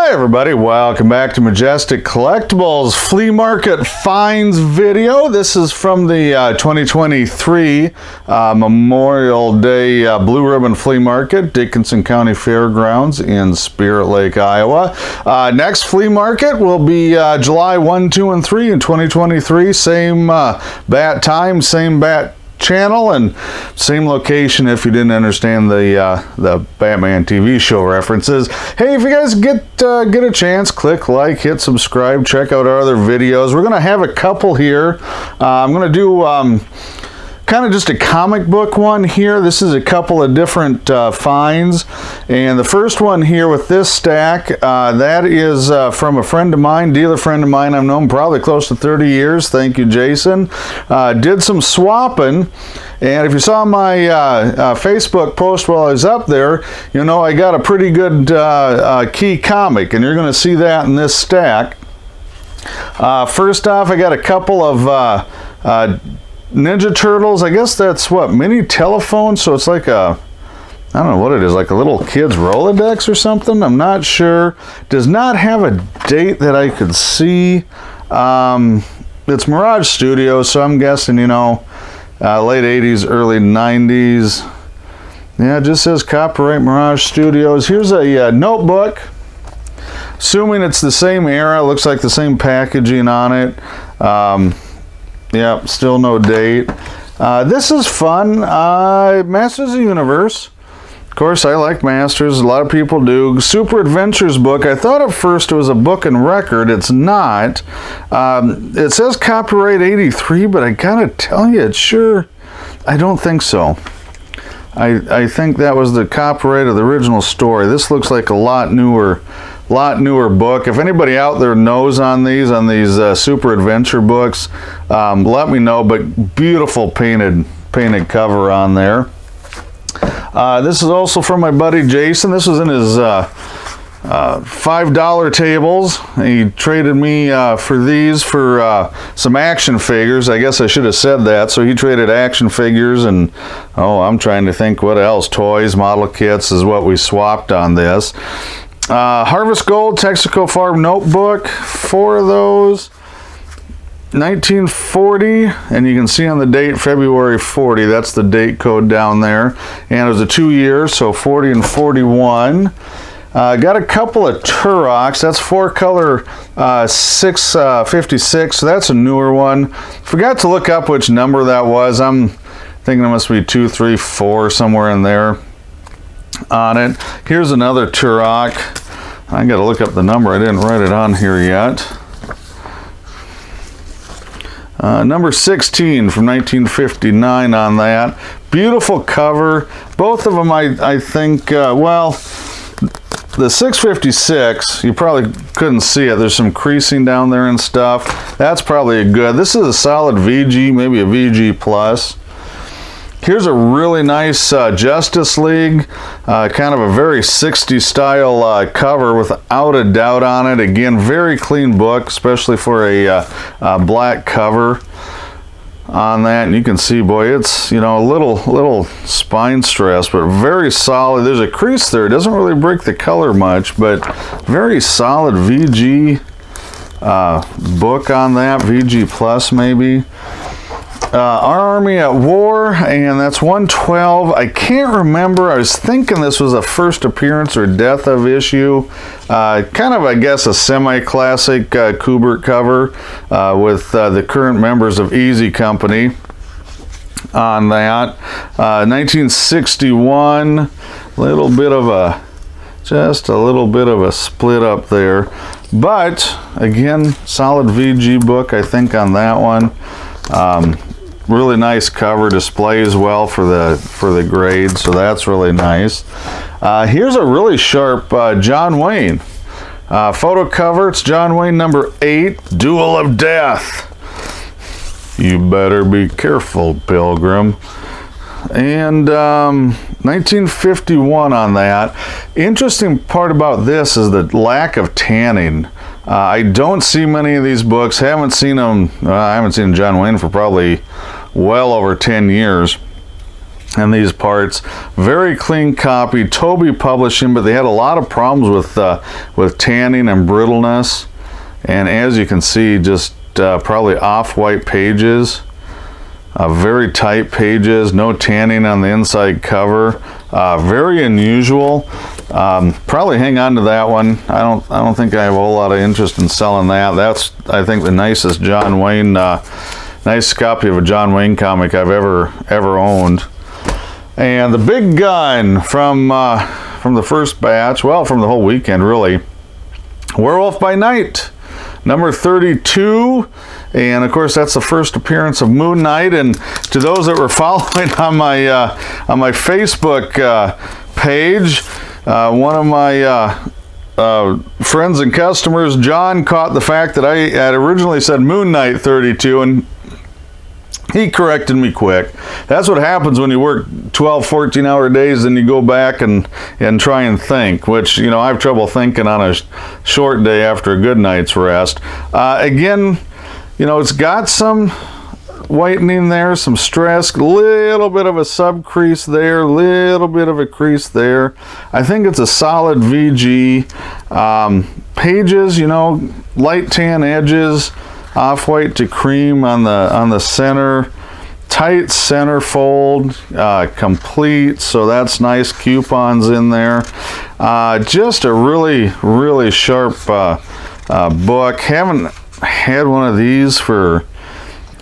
Hi everybody, welcome back to Majestic Collectibles Flea Market Finds video. This is from the 2023 Memorial Day Blue Ribbon Flea Market, Dickinson County Fairgrounds in Spirit Lake, Iowa. Next flea market will be July 1, 2, and 3 in 2023. Same bat time, same bat channel, and same location if you didn't understand the Batman TV show references. Hey, if you guys get a chance, click like, hit subscribe, check out our other videos. We're gonna have a couple here. I'm gonna do kind of just a comic book one here. This is a couple of different finds, and the first one here with this stack, that is from a friend of mine, dealer friend of mine. I've known probably close to 30 years. Thank you, Jason. Did some swapping, and if you saw my Facebook post while I was up there, you know I got a pretty good key comic, and you're going to see that in this stack. First off, I got a couple of Ninja Turtles. I guess that's what, mini telephone, so it's like a, I don't know what it is, like a little kid's Rolodex or something. I'm not sure. Does not have a date that I could see. It's Mirage Studios, so I'm guessing, you know, late 80s, early 90s. Yeah, it just says copyright Mirage Studios. Here's a notebook. Assuming it's the same era, looks like the same packaging on it. Yep, still no date. This is fun. Masters of the Universe. Of course, I like Masters. A lot of people do. Super Adventures book. I thought at first it was a book and record. It's not. It says copyright 83, but I gotta tell you, it's sure. I don't think so. I think that was the copyright of the original story. This looks like a lot newer book. If anybody out there knows on these Super Adventure books, let me know. But beautiful painted cover on there. This is also from my buddy Jason. This was in his $5 tables. He traded me for these for some action figures. I guess I should have said that. So he traded action figures, and I'm trying to think what else. Toys, model kits is what we swapped on this. Harvest Gold Texaco Farm notebook, 4 of those, 1940, and you can see on the date February 40. That's the date code down there, and it was a 2 years, so 40 and 41. Got a couple of Turoks. That's 4-color 656, so that's a newer one. Forgot to look up which number that was. I'm thinking it must be 2, 3, 4, somewhere in there on it. Here's another Turok. I gotta look up the number. I didn't write it on here yet. Number 16 from 1959 on that. Beautiful cover. Both of them, I think, well, the 656, you probably couldn't see it. There's some creasing down there and stuff. That's probably a good. This is a solid VG, maybe a VG plus. Here's a really nice Justice League, kind of a very 60s style cover without a doubt on it. Again, very clean book, especially for a black cover on that. And you can see, boy, it's, you know, a little spine stress, but very solid. There's a crease there. It doesn't really break the color much, but very solid VG book on that, VG plus maybe. Our Army at War, and that's 112. I can't remember. I was thinking this was a first appearance or death of issue. Kind of, I guess, a semi-classic Kubert cover with the current members of Easy Company on that. 1961. Just a little bit of a split up there. But, again, solid VG book, I think, on that one. Really nice cover, displays well for the grade, so that's really nice. Here's a really sharp John Wayne photo cover. It's John Wayne number 8, Duel of Death. You better be careful, Pilgrim. And 1951 on that. Interesting part about this is the lack of tanning. I don't see many of these books. Haven't seen them. I haven't seen John Wayne for probably well over 10 years. and these parts. Very clean copy, Toby Publishing, but they had a lot of problems with tanning and brittleness. And as you can see, just probably off-white pages, very tight pages, no tanning on the inside cover. Very unusual. Probably hang on to that one. I don't think I have a whole lot of interest in selling that. That's, I think, the nicest John Wayne, nice copy of a John Wayne comic I've ever owned. And the big gun from the first batch, well, from the whole weekend really, Werewolf by Night, number 32. And of course, that's the first appearance of Moon Knight. And to those that were following on my Facebook page, one of my friends and customers, John, caught the fact that I had originally said Moon Knight 32, and he corrected me quick. That's what happens when you work 12, 14-hour days and you go back and try and think, which, you know, I have trouble thinking on a short day after a good night's rest. Again, you know, it's got some whitening there, some stress, little bit of a sub crease there, little bit of a crease there. I think it's a solid VG. Pages, you know, light tan edges, off-white to cream on the center, tight center fold, complete, so that's nice. Coupons in there. Just a really sharp book. Haven't had one of these for,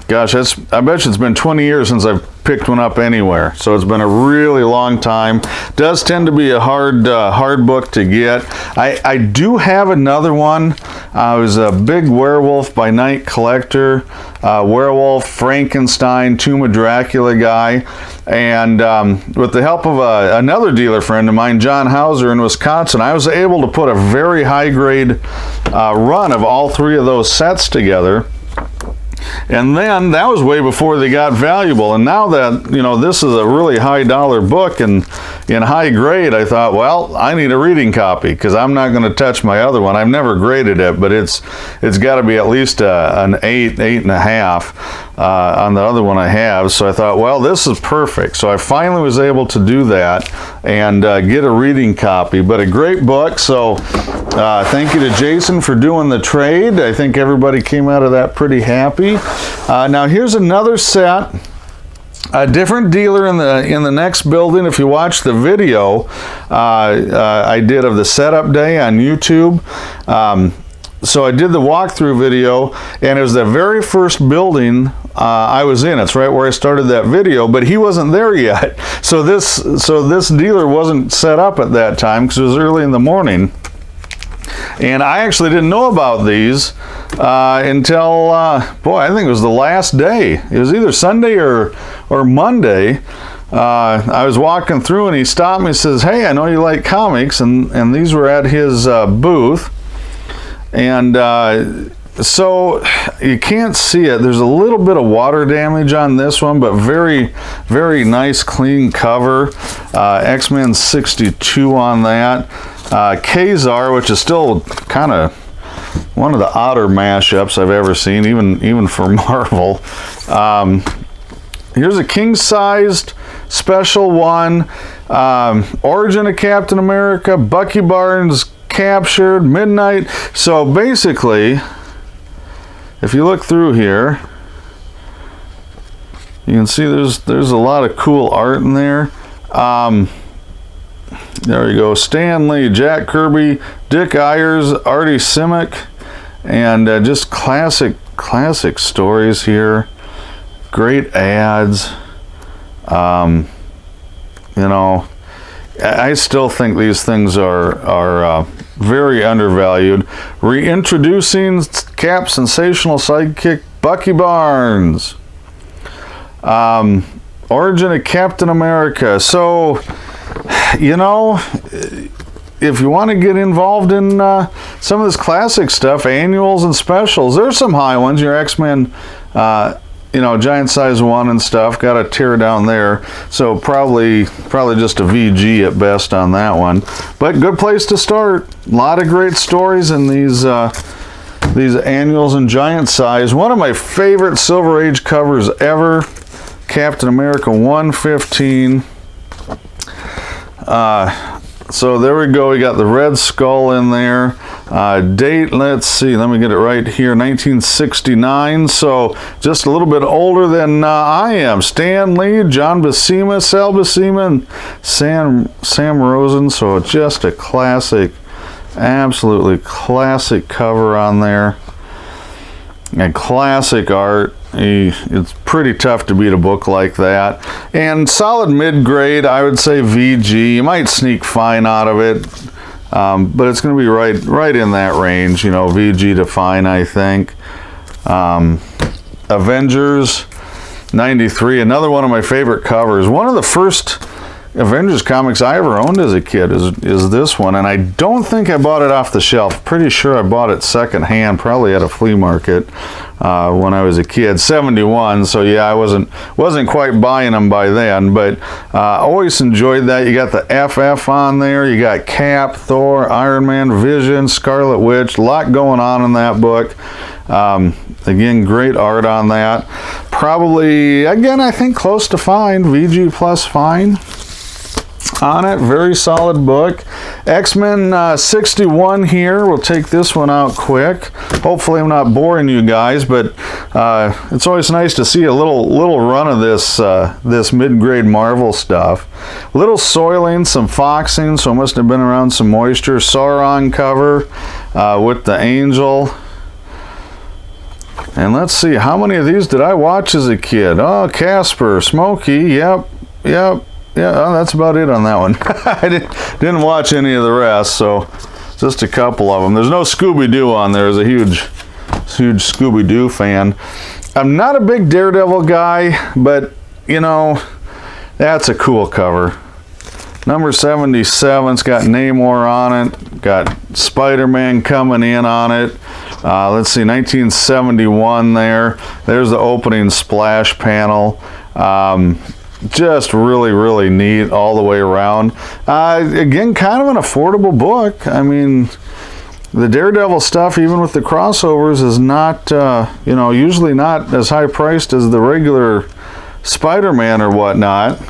gosh, I bet you it's been 20 years since I've picked one up anywhere. So it's been a really long time. Does tend to be a hard book to get. I do have another one. I was a big Werewolf by Night collector. Werewolf, Frankenstein, Tomb of Dracula guy. And with the help of another dealer friend of mine, John Hauser in Wisconsin, I was able to put a very high grade run of all three of those sets together. And then that was way before they got valuable. And now that, you know, this is a really high dollar book and in high grade, I thought, well, I need a reading copy because I'm not going to touch my other one. I've never graded it, but it's got to be at least an 8.5 on the other one I have. So I thought, well, this is perfect. So I finally was able to do that and get a reading copy. But a great book. So thank you to Jason for doing the trade. I think everybody came out of that pretty happy. Now here's another set. A different dealer in the next building. If you watch the video I did of the setup day on YouTube, so I did the walkthrough video, and it was the very first building I was in. It's right where I started that video, but he wasn't there yet. So this dealer wasn't set up at that time because it was early in the morning. And I actually didn't know about these until, boy, I think it was the last day. It was either Sunday or Monday. I was walking through and he stopped me and says, hey, I know you like comics. And these were at his booth. And so you can't see it. There's a little bit of water damage on this one, but very, very nice clean cover. X-Men 62 on that. Kazar, which is still kind of one of the odder mashups I've ever seen, even for Marvel. Here's a king-sized special one. Origin of Captain America, Bucky Barnes captured, Midnight. So basically, if you look through here, you can see there's a lot of cool art in there. There you go. Stan Lee, Jack Kirby, Dick Ayers, Artie Simek, and just classic stories here. Great ads. You know, I still think these things are very undervalued. Reintroducing Cap's sensational sidekick, Bucky Barnes. Origin of Captain America. So, you know, if you want to get involved in some of this classic stuff, annuals and specials, there's some high ones. Your X-Men, you know, giant size 1 and stuff, got a tear down there. So probably just a VG at best on that one. But good place to start. A lot of great stories in these annuals and giant size. One of my favorite Silver Age covers ever. Captain America 115. So there we go. We got the Red Skull in there. Date, let's see, let me get it right here, 1969. So just a little bit older than I am. Stan Lee, John Buscema, Sal Buscema, and Sam Rosen. So just a classic, absolutely classic cover on there. And classic art. It's pretty tough to beat a book like that. And solid mid-grade, I would say VG. You might sneak fine out of it, but it's going to be right in that range, you know, VG to fine, I think. Avengers 93, another one of my favorite covers. One of the first Avengers comics I ever owned as a kid is this one, and I don't think I bought it off the shelf. Pretty sure I bought it secondhand, probably at a flea market when I was a kid. 71, so yeah, I wasn't quite buying them by then, but always enjoyed that. You got the FF on there, you got Cap, Thor, Iron Man, Vision, Scarlet Witch, a lot going on in that book. Again, great art on that. Probably, again, I think close to fine, VG plus fine on it. Very solid book. X-Men 61 here. We'll take this one out quick. Hopefully I'm not boring you guys, but it's always nice to see a little run of this mid-grade Marvel stuff. Little soiling, some foxing, so it must have been around some moisture. Sauron cover with the angel. And let's see, how many of these did I watch as a kid? Oh, Casper, Smokey, yep. Yeah, oh, that's about it on that one. I didn't watch any of the rest, so just a couple of them. There's no Scooby-Doo on there. There's a huge Scooby-Doo fan. I'm not a big Daredevil guy, but, you know, that's a cool cover. Number 77's got Namor on it. Got Spider-Man coming in on it. Let's see, 1971 there. There's the opening splash panel. Just really neat all the way around. Again, kind of an affordable book. I mean, the Daredevil stuff, even with the crossovers, is not, you know, usually not as high priced as the regular Spider-Man or whatnot.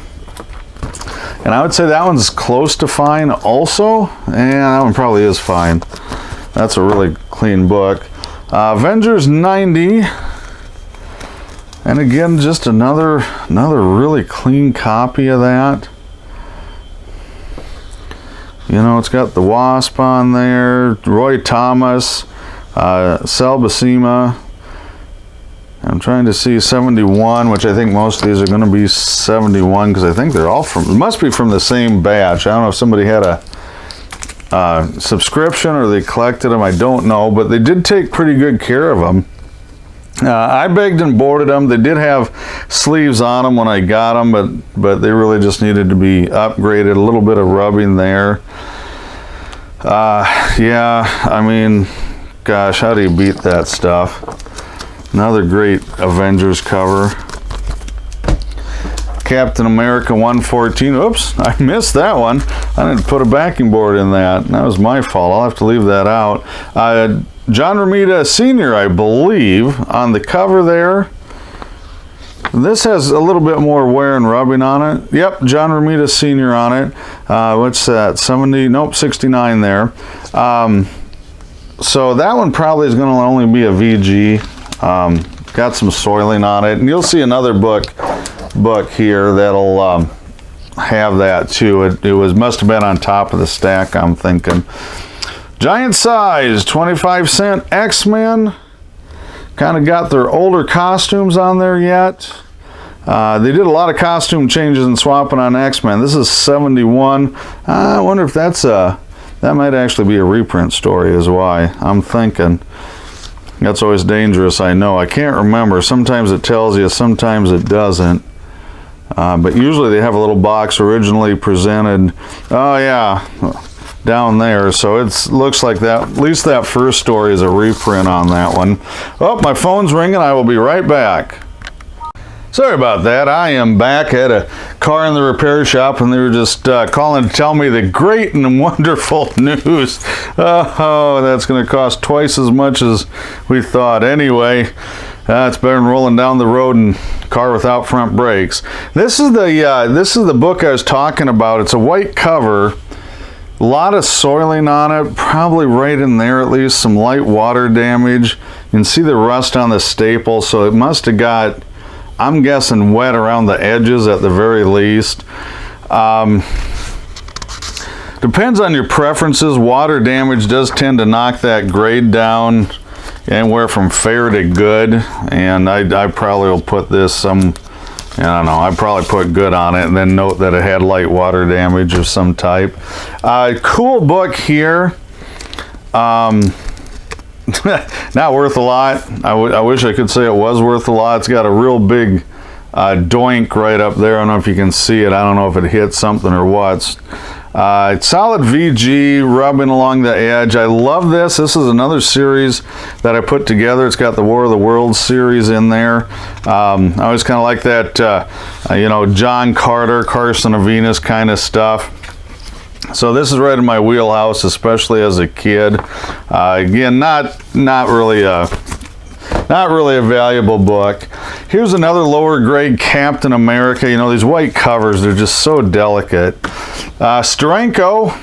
And I would say that one's close to fine also. And that one probably is fine. That's a really clean book. Avengers 90. And again, just another really clean copy of that. You know, it's got the Wasp on there, Roy Thomas, Sal Buscema. I'm trying to see 71, which I think most of these are going to be 71 because I think they're all from, it must be from the same batch. I don't know if somebody had a subscription or they collected them. I don't know, but they did take pretty good care of them. I begged and boarded them. They did have sleeves on them when I got them, but they really just needed to be upgraded. A little bit of rubbing there. Yeah, I mean, gosh, how do you beat that stuff? Another great Avengers cover. Captain America 114. Oops, I missed that one. I didn't put a backing board in that. That was my fault. I'll have to leave that out. John Romita Sr., I believe, on the cover there. This has a little bit more wear and rubbing on it. Yep, John Romita Sr. on it. What's that? 70? Nope, 69 there. So that one probably is going to only be a VG. Got some soiling on it. And you'll see another book here that'll have that too. It must have been on top of the stack, I'm thinking. Giant size, 25-cent X-Men. Kind of got their older costumes on there yet. They did a lot of costume changes and swapping on X-Men. This is 71. I wonder if that might actually be a reprint story is why I'm thinking. That's always dangerous, I know. I can't remember. Sometimes it tells you, sometimes it doesn't. But usually they have a little box originally presented. Oh yeah, down there. So it looks like that, at least that first story is a reprint on that one. Oh, my phone's ringing. I will be right back. Sorry about that. I am back. I had a car in the repair shop and they were just calling to tell me the great and wonderful news. Oh, that's going to cost twice as much as we thought. Anyway, It's better than rolling down the road in a car without front brakes. This is the book I was talking about. It's a white cover. A lot of soiling on it, probably right in there at least, some light water damage. You can see the rust on the staple, so it must have got, I'm guessing, wet around the edges at the very least. Depends on your preferences. Water damage does tend to knock that grade down anywhere from fair to good, and I probably will put this some, I don't know, I'd probably put good on it and then note that it had light water damage of some type. Cool book here. Not worth a lot. I wish I could say it was worth a lot. It's got a real big doink right up there. I don't know if you can see it. I don't know if it hit something or what. It's solid VG, rubbing along the edge. I love this. This is another series that I put together. It's got the War of the Worlds series in there. I always kind of like that, you know, John Carter, Carson of Venus kind of stuff. So this is right in my wheelhouse, especially as a kid. Again, not really a valuable book. Here's another lower grade Captain America. You know, these white covers, they're just so delicate. Steranko.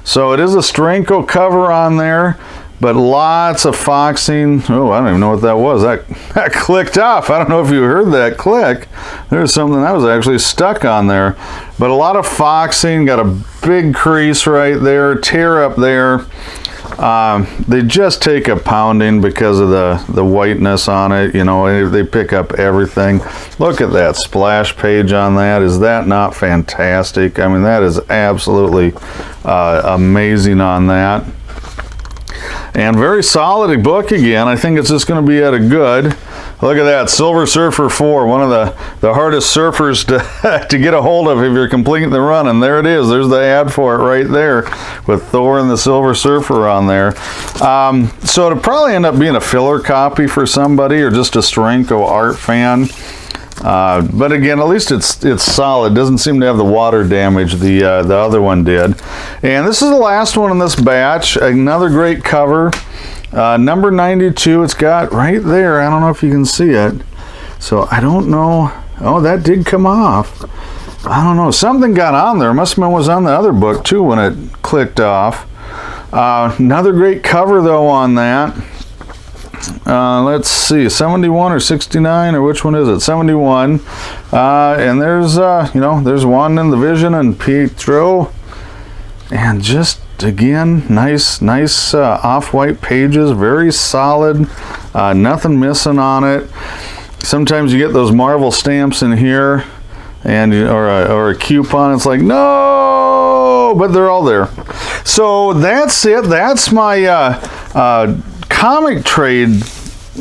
So it is a Steranko cover on there, but lots of foxing. Oh, I don't even know what that was. That clicked off. I don't know if you heard that click. There's something that was actually stuck on there. But a lot of foxing, got a big crease right there, tear up there. They just take a pounding because of the whiteness on it. You know, they pick up everything. Look at that splash page on that. Is that not fantastic? I mean, that is absolutely amazing on that. And very solid book again. I think it's just going to be at a good. Look at that, Silver Surfer 4, one of the hardest surfers to get a hold of if you're completing the run. And there it is. There's the ad for it right there with Thor and the Silver Surfer on there. So it'll probably end up being a filler copy for somebody or just a Steranko art fan. But again, at least it's solid. Doesn't seem to have the water damage the other one did. And this is the last one in this batch. Another great cover. Number 92, it's got right there. I don't know if you can see it. So I don't know. Oh, that did come off. I don't know. Something got on there. Must have been was on the other book too when it clicked off. Another great cover though on that. Let's see, 71 or 69 or which one is it? 71. And there's you know, there's one in the Vision and Pietro. And just again, nice off-white pages, very solid, nothing missing on it. Sometimes you get those Marvel stamps in here, and or a coupon. It's like, no, but they're all there. So that's it. That's my comic trade.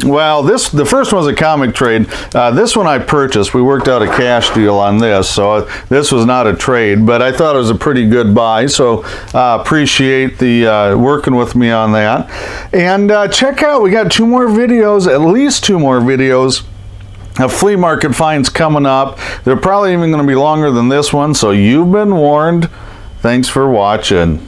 Well, the first one was a comic trade. This one I purchased. We worked out a cash deal on this, so this was not a trade, but I thought it was a pretty good buy, so appreciate the working with me on that. And check out, we got 2 more videos, at least 2 more videos of flea market finds coming up. They're probably even going to be longer than this one, so you've been warned. Thanks for watching.